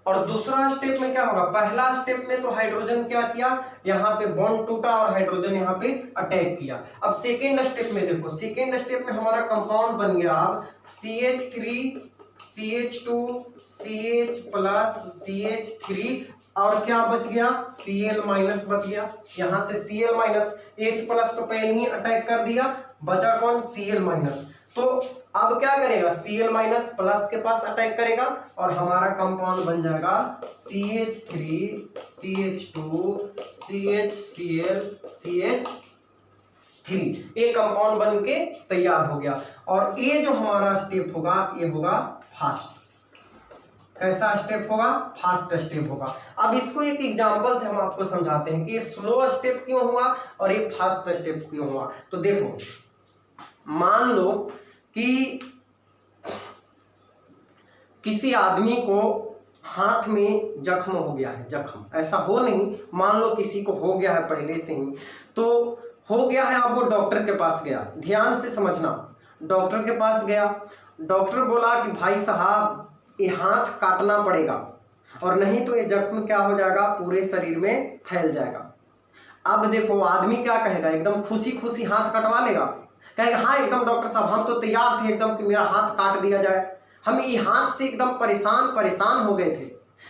और दूसरा स्टेप में क्या होगा, पहला स्टेप में तो हाइड्रोजन क्या किया, यहाँ पे बॉन्ड टूटा और हाइड्रोजन यहाँ पे अटैक किया। अब सेकेंड स्टेप में देखो, सेकेंड स्टेप में हमारा कंपाउंड बन गया अब CH3 CH2 CH plus CH3 और क्या बच गया, Cl माइनस बच गया। यहाँ से Cl माइनस, H प्लस तो पहले ही अटैक कर दिया, बचा कौन, Cl माइनस। तो अब क्या करेगा, Cl माइनस प्लस के पास अटैक करेगा और हमारा कंपाउंड बन जाएगा CH3 CH2 CHCl CH3। ये कंपाउंड बन के तैयार हो गया। और ये जो हमारा स्टेप होगा ये होगा फास्ट। कैसा स्टेप होगा, फास्ट स्टेप होगा। अब इसको एक एग्जांपल से हम आपको समझाते हैं कि ये स्लो स्टेप क्यों हुआ और ये फास्ट स्टेप क्यों हुआ। तो देखो, मान लो कि किसी आदमी को हाथ में जख्म हो गया है, जख्म ऐसा हो नहीं, मान लो किसी को हो गया है पहले से ही, तो हो गया है, अब वो डॉक्टर के पास गया। ध्यान से समझना, डॉक्टर के पास गया, डॉक्टर बोला कि भाई साहब ये हाथ काटना पड़ेगा और नहीं तो ये जख्म क्या हो जाएगा, पूरे शरीर में फैल जाएगा। अब देखो आदमी क्या कहेगा, एकदम खुशी खुशी हाथ कटवा लेगा, कहेगा हाँ एकदम डॉक्टर साहब हम तो तैयार थे एकदम कि मेरा हाथ काट दिया जाए, हम ये हाथ से एकदम परेशान हो गए थे,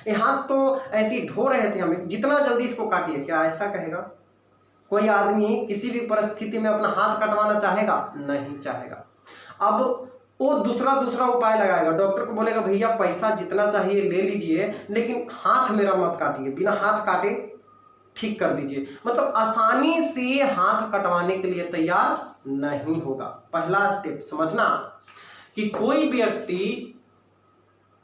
ये हाथ तो ऐसे ढो रहे थे हमें, जितना जल्दी इसको काटिए। क्या ऐसा कहेगा कोई आदमी? किसी भी परिस्थिति में अपना हाथ कटवाना चाहेगा? नहीं चाहेगा। अब वो दूसरा उपाय लगाएगा, डॉक्टर को बोलेगा भैया पैसा जितना चाहिए ले लीजिए लेकिन हाथ मेरा मत काटिए, बिना हाथ काटे ठीक कर दीजिए। मतलब आसानी से हाथ कटवाने के लिए तैयार नहीं होगा। पहला स्टेप समझना कि कोई व्यक्ति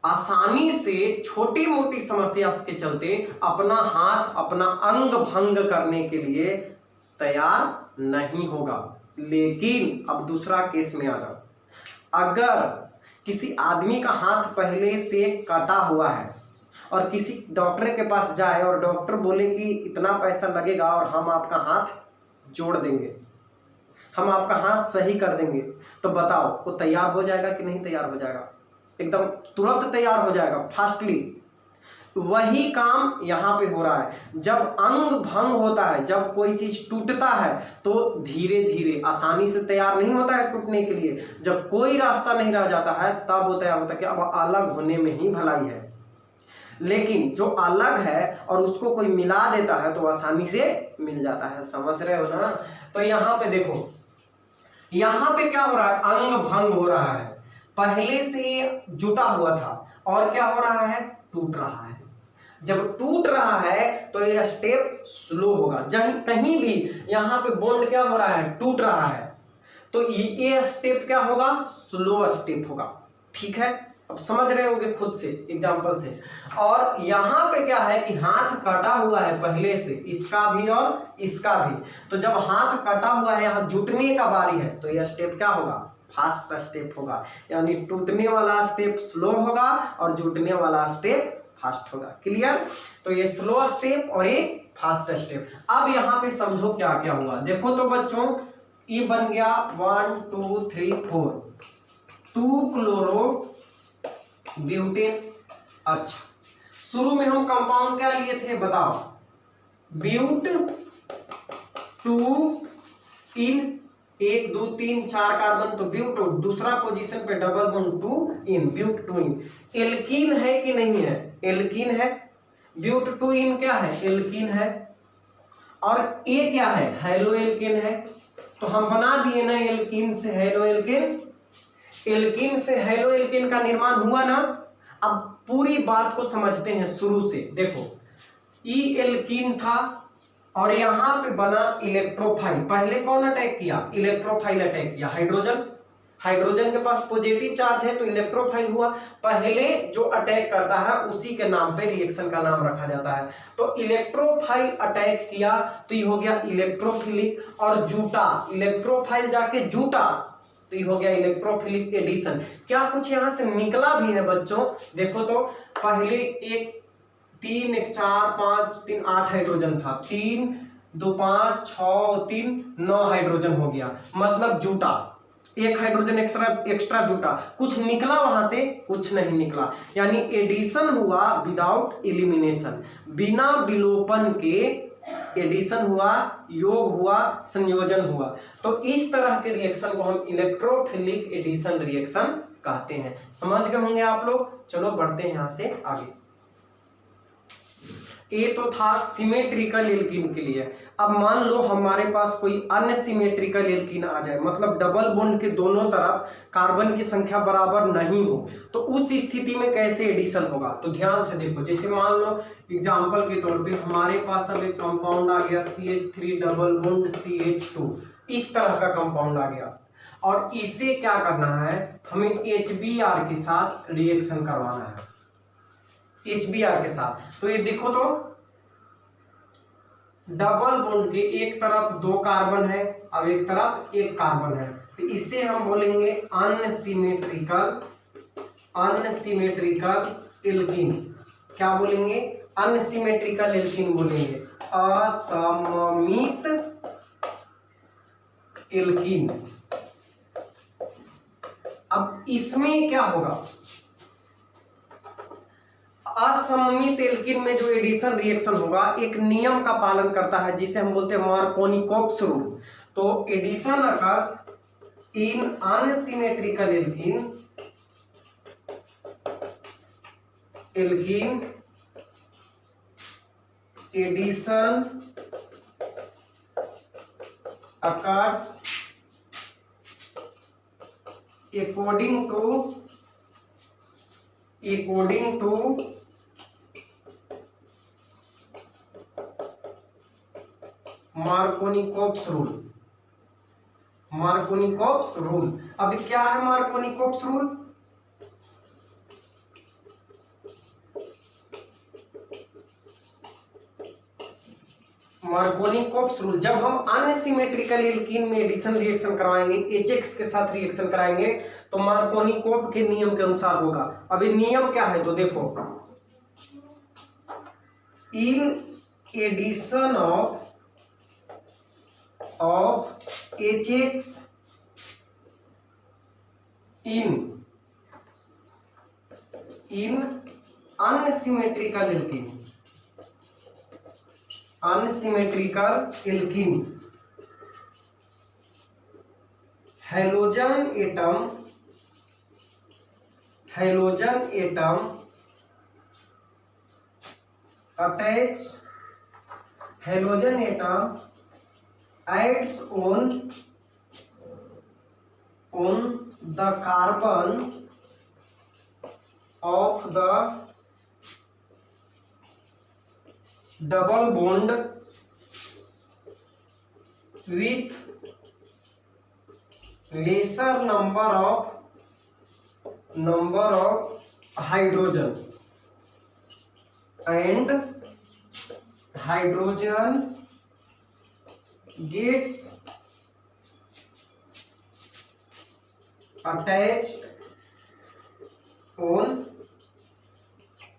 आसानी से छोटी मोटी समस्या के चलते अपना हाथ, अपना अंग भंग करने के लिए तैयार नहीं होगा। लेकिन अब दूसरा केस में आ जाओ, अगर किसी आदमी का हाथ पहले से कटा हुआ है और किसी डॉक्टर के पास जाए और डॉक्टर बोले कि इतना पैसा लगेगा और हम आपका हाथ जोड़ देंगे, हम आपका हाथ सही कर देंगे, तो बताओ वो तैयार हो जाएगा कि नहीं तैयार हो जाएगा? एकदम तुरंत तैयार हो जाएगा, फास्टली। वही काम यहाँ पे हो रहा है। जब अंग भंग होता है, जब कोई चीज टूटता है तो धीरे धीरे, आसानी से तैयार नहीं होता है टूटने के लिए। जब कोई रास्ता नहीं रह जाता है तब वो तैयार होता है कि अब अलग होने में ही भलाई है। लेकिन जो अलग है और उसको कोई मिला देता है तो आसानी से मिल जाता है। समझ रहे हो ना? तो यहाँ पे देखो, यहाँ पे क्या हो रहा है, अंग भंग हो रहा है। पहले से जुटा हुआ था और क्या हो रहा है, टूट रहा है। जब टूट रहा है तो ये स्टेप स्लो होगा। जहाँ कहीं भी यहाँ पे बॉन्ड क्या हो रहा है, टूट रहा है, तो ये स्टेप क्या होगा, स्लो स्टेप होगा। ठीक है, अब समझ रहे होगे खुद से एग्जांपल से। और यहाँ पे क्या है कि हाथ कटा हुआ है पहले से, इसका भी और इसका भी। तो जब हाथ कटा हुआ है, यहाँ जुटने का बारी है, तो यह स्टेप क्या होगा, फास्ट स्टेप होगा। यानी टूटने वाला स्टेप स्लो होगा और जुटने वाला स्टेप फास्ट होगा। क्लियर? तो ये स्लो स्टेप और ये फास्ट स्टेप। अब यहाँ पे समझो क्या क्या हुआ। देखो तो बच्चों, ये बन गया 1 2 3 4 2 क्लोरो ब्यूटेन। अच्छा, शुरू में हम कंपाउंड क्या लिए थे बताओ, ब्यूट 2 इन, 1 2 3 4 कार्बन तो ब्यूट, दूसरा पोजीशन पे double bond 2 ene, bute 2 ene. Alkene है कि नहीं है, एल्कीन है। ब्यूट 2 इन क्या है, एल्कीन है। और ये क्या है, हेलो एल्केन है। तो हम बना दिए ना एल्कीन से हेलो एल्केन, एल्कीन से हेलो एल्केन का निर्माण हुआ ना। अब पूरी बात को समझते हैं शुरू से। देखो, ई एल्कीन था और यहां पे बना इलेक्ट्रोफाइल। पहले कौन अटैक किया, इलेक्ट्रोफाइल अटैक किया, हाइड्रोजन। हाइड्रोजन के पास पॉजिटिव चार्ज है तो इलेक्ट्रोफाइल हुआ। पहले जो अटैक करता है उसी के नाम पे रिएक्शन का नाम रखा जाता है। तो इलेक्ट्रोफाइल अटैक किया तो ये हो गया इलेक्ट्रोफिलिक, और जूटा, इलेक्ट्रोफाइल जाके जूटा तो ये हो गया इलेक्ट्रोफिलिक एडिशन। क्या कुछ यहां से निकला भी है बच्चों? देखो तो पहले एक 3 1 4 5 3 8 हाइड्रोजन था, 3 2 5 6 3 9 हाइड्रोजन हो गया, मतलब जूटा, एक हाइड्रोजन एक्स्ट्रा जूटा। कुछ निकला वहां से? कुछ नहीं निकला, यानी एडिशन हुआ विदाउट एलिमिनेशन, बिना विलोपन के एडिशन हुआ, योग हुआ, संयोजन हुआ। तो इस तरह के रिएक्शन को हम इलेक्ट्रोफिलिक एडिशन रिएक्शन कहते हैं। समझ गए होंगे आप लोग। चलो बढ़ते हैं यहां से आगे। ये तो था सिमेट्रिकल एल्कीन के लिए। अब मान लो हमारे पास कोई अन्य सिमेट्रिकल एल्कीन आ जाए, मतलब डबल बॉन्ड के दोनों तरफ कार्बन की संख्या बराबर नहीं हो, तो उस स्थिति में कैसे एडिशन होगा? तो ध्यान से देखो, जैसे मान लो एग्जांपल के तौर पे हमारे पास अब एक कंपाउंड आ गया CH3 डबल बॉन्ड CH2, इस तरह का कंपाउंड आ गया, और इसे क्या करना है, हमें HBr के साथ रिएक्शन करवाना है, HBr के साथ। तो ये देखो तो डबल बॉन्ड के एक तरफ 2 कार्बन है, अब एक तरफ 1 कार्बन है, तो इसे हम बोलेंगे अनसिमेट्रिकल एल्कीन। क्या बोलेंगे? अनसिमेट्रिकल एल्कीन बोलेंगे, असममित एल्कीन। अब इसमें क्या होगा? असममित एल्कीन में जो एडिशन रिएक्शन होगा एक नियम का पालन करता है जिसे हम बोलते हैं मार्कोनी-कोप्स रूल। तो addition occurs in unsymmetrical alkene addition occurs according to Markovnikov's rule. अब क्या है मार्कोनी-कोप्स रूल? मार्कोनी-कोप्स रूल, जब हम अनसिमेट्रिकल एल्कीन में एडिशन रिएक्शन करवाएंगे, HX के साथ रिएक्शन कराएंगे, तो मार्कोनी-कोप के नियम के अनुसार होगा। अब ये नियम क्या है? तो देखो, in addition of HX in unsymmetrical alkene, halogen atom attach, halogen atom adds on the carbon of the double bond with lesser number of hydrogen, and hydrogen gets attached on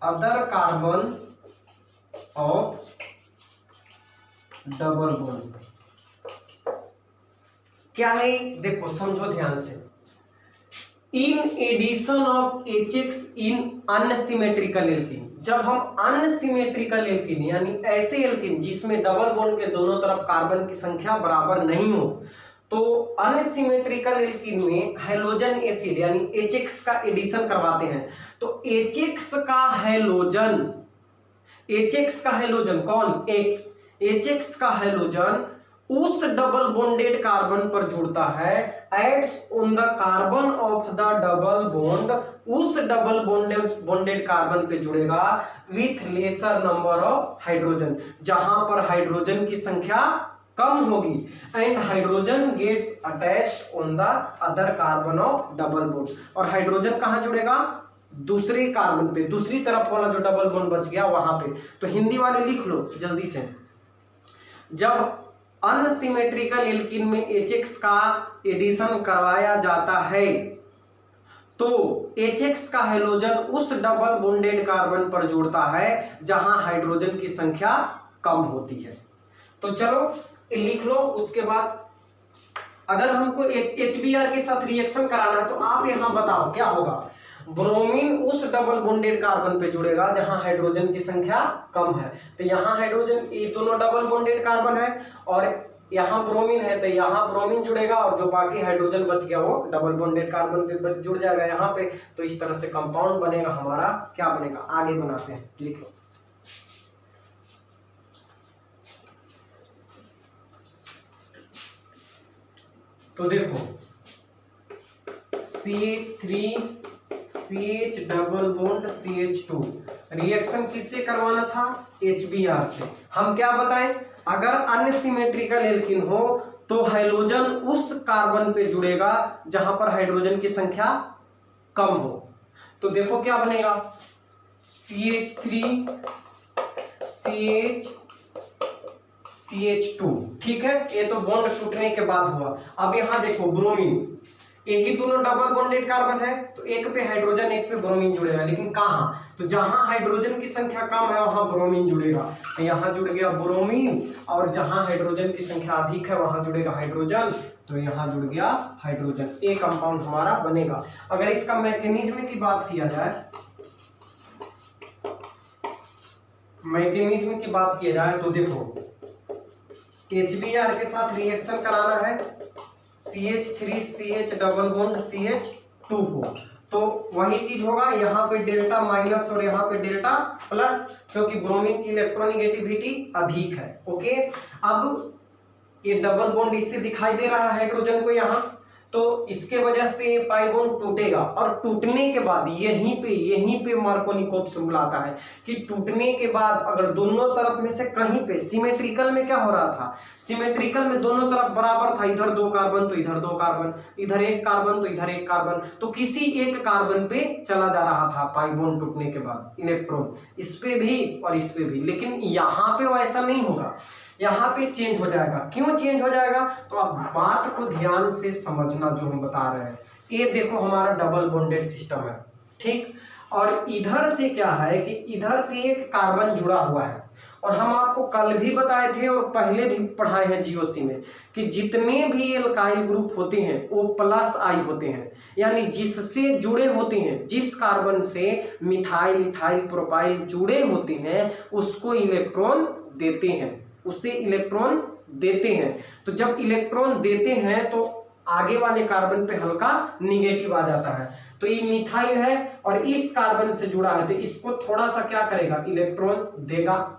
other carbon of double bond। क्या है? देखो समझो ध्यान से। In addition of HX in unsymmetrical alkene, जब हम unsymmetrical alkene यानी ऐसे एल्कीन जिसमें डबल बॉन्ड के दोनों तरफ कार्बन की संख्या बराबर नहीं हो, तो अनसिमेट्रिकल एल्कीन में हैलोजन एसिड यानी HX का एडिशन करवाते हैं। तो HX का हैलोजन कौन? X। HX का हैलोजन उस डबल बॉन्डेड कार्बन पर जुड़ता है, adds on the carbon of the double bond, उस डबल बॉन्डेड कार्बन पे जुड़ेगा with lesser number of hydrogen, जहां पर हाइड्रोजन की संख्या कम होगी and hydrogen gets attached on the other carbon of double bond, और हाइड्रोजन कहाँ जुड़ेगा, दूसरे कार्बन पे, दूसरी तरफ वाला जो डबल बॉन्ड बच गया वहां पे। तो हिंदी वाले लिख लो जल्दी से। जब अनसिमेट्रिकल एल्कीन में HX का एडिशन करवाया जाता है तो HX का हाइड्रोजन उस डबल बॉन्डेड कार्बन पर जुड़ता है जहां हाइड्रोजन की संख्या कम होती है। तो चलो लिख लो। उसके बाद अगर हमको HBr के साथ रिएक्शन कराना है तो आप यहां बताओ क्या होगा। ब्रोमीन उस डबल बॉन्डेड कार्बन पे जुड़ेगा जहां हाइड्रोजन की संख्या कम है। तो यहाँ हाइड्रोजन, ये दोनों डबल बॉन्डेड कार्बन है और यहाँ ब्रोमीन है, तो यहाँ ब्रोमीन जुड़ेगा और जो बाकी हाइड्रोजन बच गया वो डबल बॉन्डेड कार्बन पे जुड़ जाएगा यहाँ पे। तो इस तरह से कंपाउंड बनेगा हमारा। क्या बनेगा, आगे बनाते हैं, लिख लो। तो देखो CH3 CH double bond CH2 reaction किससे करवाना था, HBr से। हम क्या बताएं, अगर अनसिमेट्रिकल एल्कीन हो तो हाइड्रोजन उस कार्बन पे जुड़ेगा जहां पर हाइड्रोजन की संख्या कम हो। तो देखो क्या बनेगा, CH3 CH CH2, ठीक है, ये तो बॉन्ड टूटने के बाद हुआ। अब यहां देखो ब्रोमीन, यही दोनों डबल बॉन्डेड कार्बन है तो एक पे हाइड्रोजन एक पे ब्रोमीन जुड़ेगा, लेकिन कहां, तो जहां हाइड्रोजन की संख्या कम है वहां ब्रोमीन जुड़ेगा। तो यहां जुड़ गया ब्रोमीन, और जहां हाइड्रोजन की संख्या अधिक है वहां जुड़ेगा हाइड्रोजन, तो यहां जुड़ गया हाइड्रोजन। एक कंपाउंड हमारा बनेगा। अगर इसका मैकेनिज्म की बात किया जाए, मैकेनिज्म की बात किया जाए तो देखो HBr के साथ रिएक्शन कराना है CH3 CH double bond CH2 को, तो वही चीज होगा। यहाँ पे डेल्टा माइनस और यहाँ पे डेल्टा प्लस, क्योंकि ब्रोमीन की इलेक्ट्रोनेगेटिविटी अधिक है। ओके, अब ये डबल बॉन्ड इससे दिखाई दे रहा है हाइड्रोजन को यहाँ, तो इसके वजह से पाई बॉन्ड टूटेगा और टूटने के बाद यहीं पे मार्कोनिकोव सूत्र आता है कि टूटने के बाद अगर दोनों तरफ में से कहीं पे, सिमेट्रिकल में क्या हो रहा था, सिमेट्रिकल में दोनों तरफ बराबर था, इधर 2 कार्बन तो इधर 2 कार्बन, इधर 1 कार्बन तो इधर 1 कार्बन, तो किसी एक कार्बन पे चला जा रहा था पाई बॉन्ड टूटने के बाद इलेक्ट्रॉन, इस पे भी और इस पे भी। लेकिन यहाँ पे वैसा नहीं होगा, यहाँ पे चेंज हो जाएगा। क्यों चेंज हो जाएगा, तो आप बात को ध्यान से समझना जो हम बता रहे हैं। ये देखो हमारा डबल बॉन्डेड सिस्टम है, ठीक, और इधर से क्या है कि इधर से एक कार्बन जुड़ा हुआ है, और हम आपको कल भी बताए थे और पहले भी पढ़ाए हैं जीओसी में कि जितने भी एल्काइल ग्रुप होते हैं वो प्लस आई होते हैं, यानी जिससे जुड़े होते हैं, जिस कार्बन से मिथाइल इथाइल प्रोपाइल जुड़े होते हैं उसको इलेक्ट्रॉन देते हैं, उसे इलेक्ट्रॉन देते हैं। तो जब इलेक्ट्रॉन देते हैं तो आगे वाले कार्बन पे हल्का निगेटिव आ जाता है। तो ये मिथाइल है और इस कार्बन से जुड़ा है तो इसको थोड़ा सा क्या करेगा, इलेक्ट्रॉन देगा।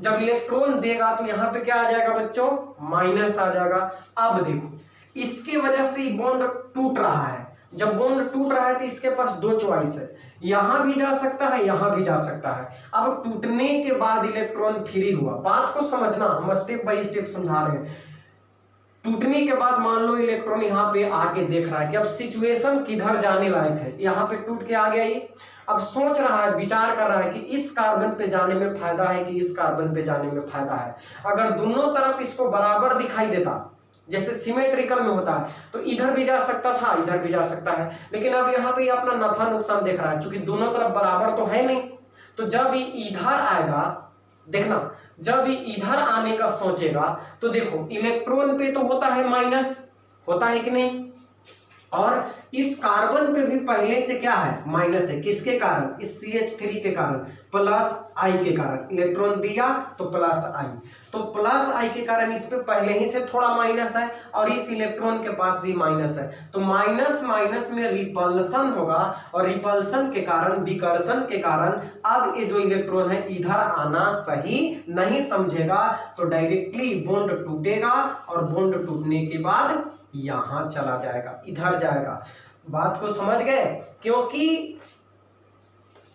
जब इलेक्ट्रॉन देगा तो यहां पे क्या आ जाएगा बच्चों, माइनस आ जाएगा। अब देखो इसके वजह से बॉन्ड टूट रहा है। जब बॉन्ड टूट रहा है तो इसके पास 2 चॉइस है, यहां भी जा सकता है, यहां भी जा सकता है। अब टूटने के बाद इलेक्ट्रॉन फ्री हुआ, बात को समझना, हम स्टेप बाय स्टेप समझा रहे हैं। टूटने के बाद मान लो इलेक्ट्रॉन यहाँ पे आके देख रहा है कि अब सिचुएशन किधर जाने लायक है, यहाँ पे टूट के आ गया ये, अब सोच रहा है, विचार कर रहा है कि इस कार्बन पे जाने में फायदा है कि इस कार्बन पे जाने में फायदा है। अगर दोनों तरफ इसको बराबर दिखाई देता, जैसे सिमेट्रिकल में होता है, तो इधर भी जा सकता था, इधर भी जा सकता है, लेकिन अब यहाँ पे अपना नफा नुकसान देख रहा है, क्योंकि दोनों तरफ बराबर तो है नहीं। तो जब ये इधर आएगा, देखना, जब ये इधर आने का सोचेगा तो देखो इलेक्ट्रॉन पे तो होता है माइनस, होता है कि नहीं, और इस कार्बन पे भी पहले से क्या है, माइनस है। किसके कारण, इस CH3 के कारण, प्लस आई के कारण। इलेक्ट्रॉन दिया तो प्लस आई, तो प्लस आई के कारण इस पे पहले ही से थोड़ा माइनस है और इस इलेक्ट्रॉन के पास भी माइनस है, तो माइनस माइनस में रिपल्सन होगा, और रिपल्सन के कारण, विकर्षण के कारण अब ये जो इलेक्ट्रॉन है इधर आना सही नहीं समझेगा, तो डायरेक्टली बॉन्ड टूटेगा और बॉन्ड टूटने के बाद यहां चला जाएगा, इधर जाएगा। बात को समझ गए, क्योंकि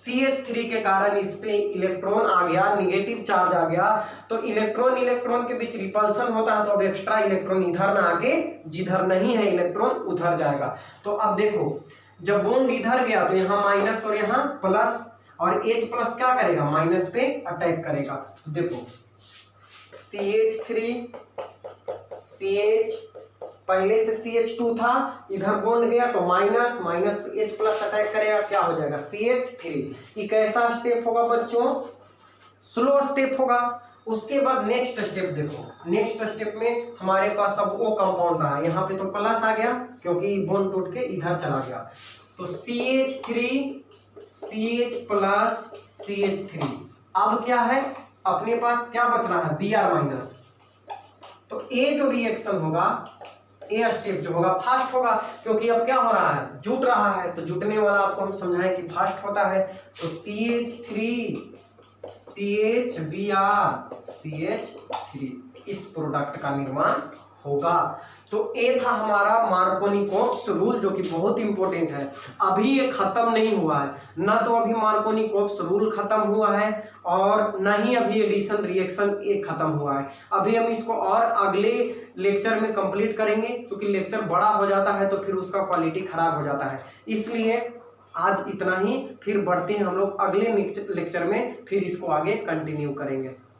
CH3 के कारण इस पे इलेक्ट्रॉन आ गया, निगेटिव चार्ज आ गया, तो इलेक्ट्रॉन इलेक्ट्रॉन के बीच रिपल्सन होता है, तो अब एक्स्ट्रा इलेक्ट्रॉन इधर ना आके जिधर नहीं है इलेक्ट्रॉन उधर जाएगा। तो अब देखो जब बॉन्ड इधर गया तो यहाँ माइनस और यहाँ प्लस, और H प्लस क्या करेगा, माइनस पे अटैक करेगा। तो देखो CH3 CH, पहले से CH2 था, इधर बॉन्ड गया तो माइनस, माइनस पे H प्लस अटैक करेगा, क्या हो जाएगा CH3। ये कैसा स्टेप होगा बच्चों, स्लो स्टेप होगा। उसके बाद नेक्स्ट स्टेप देखो, नेक्स्ट स्टेप में हमारे पास अब O कंपाउंड रहा, यहाँ पे तो प्लस आ गया क्योंकि बॉन्ड टूट के इधर चला गया, तो CH3 CH प्लस CH3। अब क्या है अपने पास, क्या बच रहा है Br माइनस। तो ए जो रिएक्शन होगा, ए स्टेप जो होगा फास्ट होगा, क्योंकि अब क्या हो रहा है, जुट रहा है, तो जुटने वाला आपको हम समझाएं कि फास्ट होता है। तो CH3 CHBr CH3 इस प्रोडक्ट का निर्माण होगा। तो ये था हमारा मार्कोनी-कोप्स रूल, जो कि बहुत इंपॉर्टेंट है। अभी ये खत्म नहीं हुआ है, ना तो अभी मार्कोनी-कोप्स रूल खत्म हुआ है और ना ही अभी एडिशन रिएक्शन ये खत्म हुआ है। अभी हम इसको और अगले लेक्चर में कंप्लीट करेंगे, क्योंकि लेक्चर बड़ा हो जाता है तो फिर उसका क्वालिटी खराब हो जाता है। इसलिए आज इतना ही, फिर बढ़ते हैं हम लोग अगले लेक्चर में, फिर इसको आगे कंटिन्यू करेंगे।